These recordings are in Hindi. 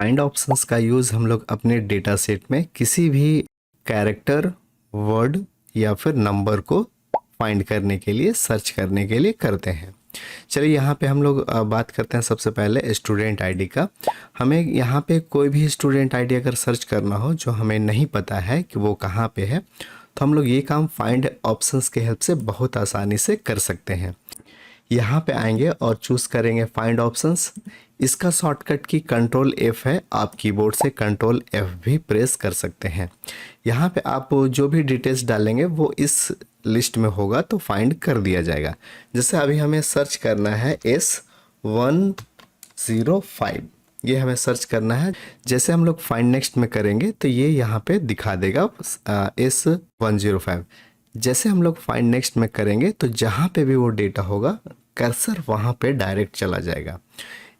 फाइंड ऑप्शंस का यूज़ हम लोग अपने डेटा सेट में किसी भी कैरेक्टर, वर्ड या फिर नंबर को फाइंड करने के लिए, सर्च करने के लिए करते हैं। चलिए यहाँ पे हम लोग बात करते हैं सबसे पहले स्टूडेंट आईडी का। हमें यहाँ पे कोई भी स्टूडेंट आईडी अगर सर्च करना हो जो हमें नहीं पता है कि वो कहाँ पे है, तो हम लोग ये काम फाइंड ऑप्शंस के हेल्प से बहुत आसानी से कर सकते हैं। यहाँ पे आएंगे और चूज़ करेंगे फाइंड ऑप्शंस। इसका शॉर्टकट की कंट्रोल F है, आप कीबोर्ड से कंट्रोल F भी प्रेस कर सकते हैं। यहाँ पे आप जो भी डिटेल्स डालेंगे वो इस लिस्ट में होगा तो फाइंड कर दिया जाएगा। जैसे अभी हमें सर्च करना है S105, ये हमें सर्च करना है। जैसे हम लोग फाइंड नेक्स्ट में करेंगे तो ये यहाँ पे दिखा देगा S105। जैसे हम लोग फाइंड नेक्स्ट में करेंगे तो जहाँ पे भी वो डेटा होगा कर्सर वहाँ पे डायरेक्ट चला जाएगा।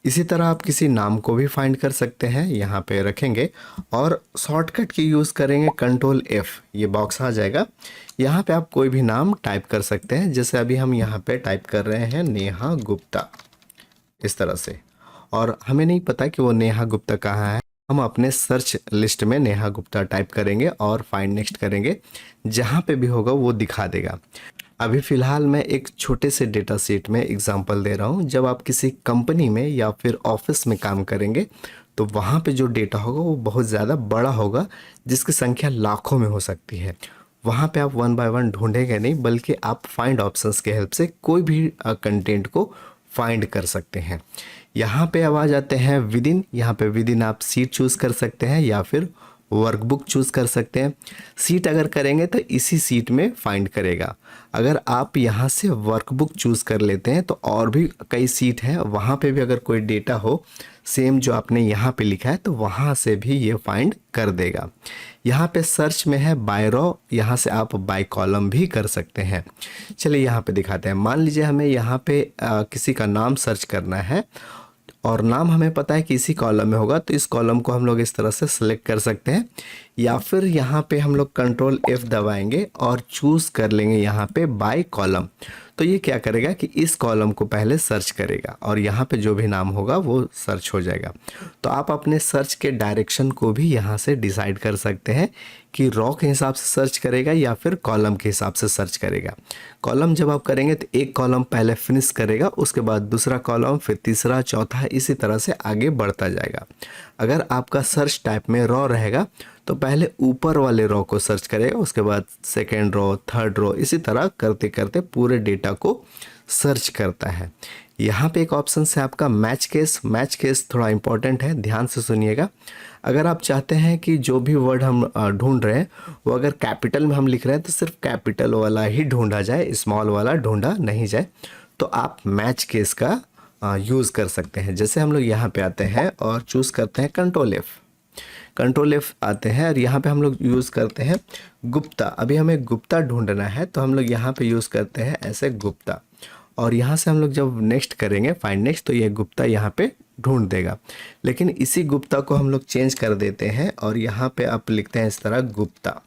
इसी तरह आप किसी नाम को भी फाइंड कर सकते हैं, यहाँ पे रखेंगे और शॉर्टकट की यूज़ करेंगे कंट्रोल F, ये बॉक्स आ जाएगा। यहाँ पे आप कोई भी नाम टाइप कर सकते हैं। जैसे अभी हम यहाँ पे टाइप कर रहे हैं नेहा गुप्ता, इस तरह से, और हमें नहीं पता कि वो नेहा गुप्ता कहाँ है। हम अपने सर्च लिस्ट में नेहा गुप्ता टाइप करेंगे और फाइंड नेक्स्ट करेंगे, जहाँ पे भी होगा वो दिखा देगा। अभी फ़िलहाल मैं एक छोटे से डेटा सेट में एग्जांपल दे रहा हूँ। जब आप किसी कंपनी में या फिर ऑफिस में काम करेंगे तो वहाँ पे जो डेटा होगा वो बहुत ज़्यादा बड़ा होगा, जिसकी संख्या लाखों में हो सकती है। वहाँ पे आप वन बाय वन ढूंढेंगे नहीं, बल्कि आप फाइंड ऑप्शंस के हेल्प से कोई भी कंटेंट को फाइंड कर सकते हैं। यहाँ पे अब आ जाते हैं विदिन। यहाँ पे विदिन आप सीट चूज़ कर सकते हैं या फिर वर्कबुक चूज़ कर सकते हैं। सीट अगर करेंगे तो इसी सीट में फाइंड करेगा। अगर आप यहाँ से वर्कबुक चूज़ कर लेते हैं तो और भी कई सीट हैं, वहाँ पे भी अगर कोई डेटा हो सेम जो आपने यहाँ पे लिखा है तो वहाँ से भी ये फाइंड कर देगा। यहाँ पे सर्च में है बाय रो, यहाँ से आप बाय कॉलम भी कर सकते हैं। चलिए यहाँ पे दिखाते हैं। मान लीजिए हमें यहाँ पे किसी का नाम सर्च करना है और नाम हमें पता है कि इसी कॉलम में होगा, तो इस कॉलम को हम लोग इस तरह से सिलेक्ट कर सकते हैं, या फिर यहाँ पे हम लोग कंट्रोल F दबाएंगे और चूज़ कर लेंगे यहाँ पे बाय कॉलम। तो ये क्या करेगा कि इस कॉलम को पहले सर्च करेगा और यहाँ पे जो भी नाम होगा वो सर्च हो जाएगा। तो आप अपने सर्च के डायरेक्शन को भी यहाँ से डिसाइड कर सकते हैं कि रो के हिसाब से सर्च करेगा या फिर कॉलम के हिसाब से सर्च करेगा। कॉलम जब आप करेंगे तो एक कॉलम पहले फिनिश करेगा, उसके बाद दूसरा कॉलम, फिर तीसरा, चौथा, इसी तरह से आगे बढ़ता जाएगा। अगर आपका सर्च टाइप में रो रहेगा तो पहले ऊपर वाले रो को सर्च करेगा, उसके बाद सेकेंड रो, थर्ड रो, इसी तरह करते करते पूरे डेटा को सर्च करता है। यहाँ पे एक ऑप्शन है आपका मैच केस। मैच केस थोड़ा इंपॉर्टेंट है, ध्यान से सुनिएगा। अगर आप चाहते हैं कि जो भी वर्ड हम ढूंढ रहे हैं वो अगर कैपिटल में हम लिख रहे हैं तो सिर्फ कैपिटल वाला ही ढूंढा जाए, स्मॉल वाला ढूंढा नहीं जाए, तो आप मैच केस का यूज़ कर सकते हैं। जैसे हम लोग यहाँ पे आते हैं और चूज़ करते हैं कंट्रोल F, कंट्रोल F आते हैं और यहाँ पे हम लोग यूज़ करते हैं गुप्ता। अभी हमें गुप्ता ढूंढना है तो हम लोग यहाँ पे यूज़ करते हैं ऐसे गुप्ता, और यहाँ से हम लोग जब नेक्स्ट करेंगे फाइंड नेक्स्ट तो ये गुप्ता यहाँ पे ढूंढ देगा। लेकिन इसी गुप्ता को हम लोग चेंज कर देते हैं और यहाँ पे आप लिखते हैं इस तरह गुप्ता।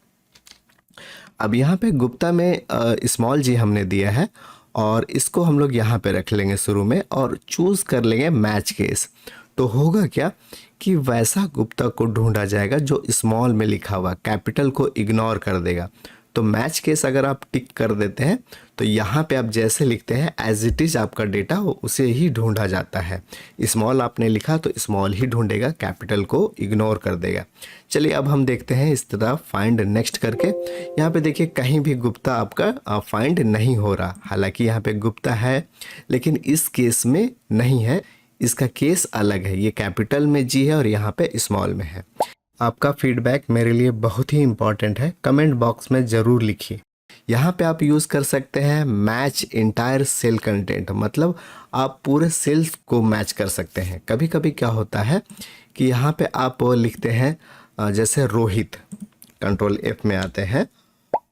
अब यहाँ पे गुप्ता में स्मॉल जी हमने दिया है और इसको हम लोग यहाँ पे रख लेंगे शुरू में और चूज़ कर लेंगे मैच केस। तो होगा क्या कि वैसा गुप्ता को ढूंढा जाएगा जो स्मॉल में लिखा हुआ, कैपिटल को इग्नोर कर देगा। तो मैच केस अगर आप टिक कर देते हैं तो यहाँ पे आप जैसे लिखते हैं एज इट इज़ आपका डेटा उसे ही ढूंढा जाता है। स्मॉल आपने लिखा तो स्मॉल ही ढूंढेगा, कैपिटल को इग्नोर कर देगा। चलिए अब हम देखते हैं इस तरह फाइंड नेक्स्ट करके। यहाँ पे देखिए कहीं भी गुप्ता आपका फाइंड नहीं हो रहा, हालांकि यहाँ पे गुप्ता है लेकिन इस केस में नहीं है, इसका केस अलग है। ये कैपिटल में जी है और यहाँ पे स्मॉल में है। आपका फीडबैक मेरे लिए बहुत ही इम्पॉर्टेंट है, कमेंट बॉक्स में ज़रूर लिखिए। यहाँ पे आप यूज़ कर सकते हैं मैच इंटायर सेल कंटेंट, मतलब आप पूरे सेल्स को मैच कर सकते हैं। कभी कभी क्या होता है कि यहाँ पे आप लिखते हैं जैसे रोहित, कंट्रोल F में आते हैं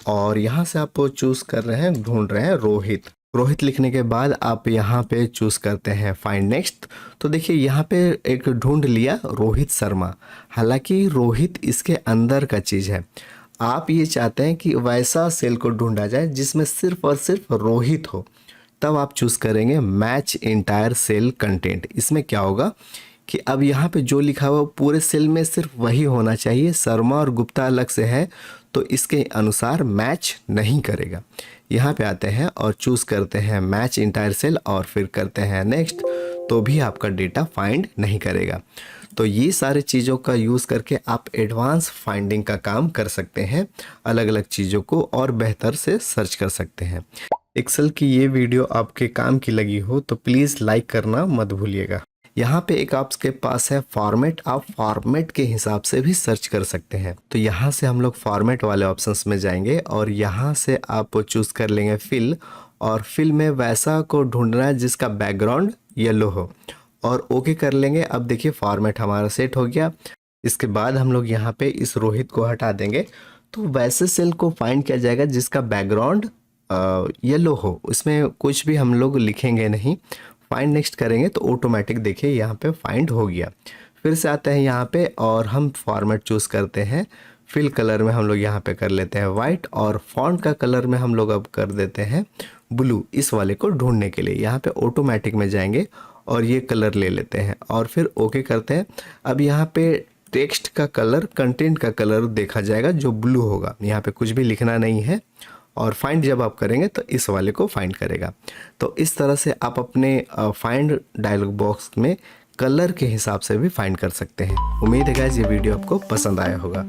और यहाँ से आप चूज़ कर रहे हैं, ढूंढ रहे हैं रोहित। रोहित लिखने के बाद आप यहाँ पे चूज़ करते हैं फाइंड नेक्स्ट। तो देखिए यहाँ पे एक ढूंढ लिया रोहित शर्मा, हालांकि रोहित इसके अंदर का चीज़ है। आप ये चाहते हैं कि वैसा सेल को ढूंढा जाए जिसमें सिर्फ और सिर्फ रोहित हो, तब आप चूज़ करेंगे मैच इंटायर सेल कंटेंट। इसमें क्या होगा कि अब यहाँ पे जो लिखा हुआ पूरे सेल में सिर्फ वही होना चाहिए, शर्मा और गुप्ता अलग से है तो इसके अनुसार मैच नहीं करेगा। यहाँ पे आते हैं और चूज़ करते हैं मैच इंटायर सेल और फिर करते हैं नेक्स्ट, तो भी आपका डेटा फाइंड नहीं करेगा। तो ये सारे चीज़ों का यूज़ करके आप एडवांस फाइंडिंग का काम कर सकते हैं, अलग अलग चीज़ों को और बेहतर से सर्च कर सकते हैं। एक्सेल की ये वीडियो आपके काम की लगी हो तो प्लीज़ लाइक करना मत भूलिएगा। यहाँ पे एक आपके पास है फॉर्मेट, आप फॉर्मेट के हिसाब से भी सर्च कर सकते हैं। तो यहाँ से हम लोग फॉर्मेट वाले ऑप्शंस में जाएंगे और यहाँ से आप चूज़ कर लेंगे फिल, और फिल में वैसा को ढूंढना है जिसका बैकग्राउंड येलो हो और ओके कर लेंगे। अब देखिए फॉर्मेट हमारा सेट हो गया। इसके बाद हम लोग यहाँ पे इस रोहित को हटा देंगे, तो वैसे सेल को फाइंड किया जाएगा जिसका बैकग्राउंड येलो हो, इसमें कुछ भी हम लोग लिखेंगे नहीं। फाइंड नेक्स्ट करेंगे तो ऑटोमेटिक देखिए यहाँ पे फाइंड हो गया। फिर से आते हैं यहाँ पे और हम फॉर्मेट चूज़ करते हैं, फिल कलर में हम लोग यहाँ पे कर लेते हैं वाइट, और फॉन्ट का कलर में हम लोग अब कर देते हैं ब्लू, इस वाले को ढूंढने के लिए। यहाँ पे ऑटोमेटिक में जाएंगे और ये कलर ले लेते हैं और फिर ओके करते हैं। अब यहाँ पे टेक्स्ट का कलर, कंटेंट का कलर देखा जाएगा जो ब्लू होगा, यहाँ पे कुछ भी लिखना नहीं है, और फाइंड जब आप करेंगे तो इस वाले को फाइंड करेगा। तो इस तरह से आप अपने फाइंड डायलॉग बॉक्स में कलर के हिसाब से भी फाइंड कर सकते हैं। उम्मीद है गाइस ये वीडियो आपको पसंद आया होगा।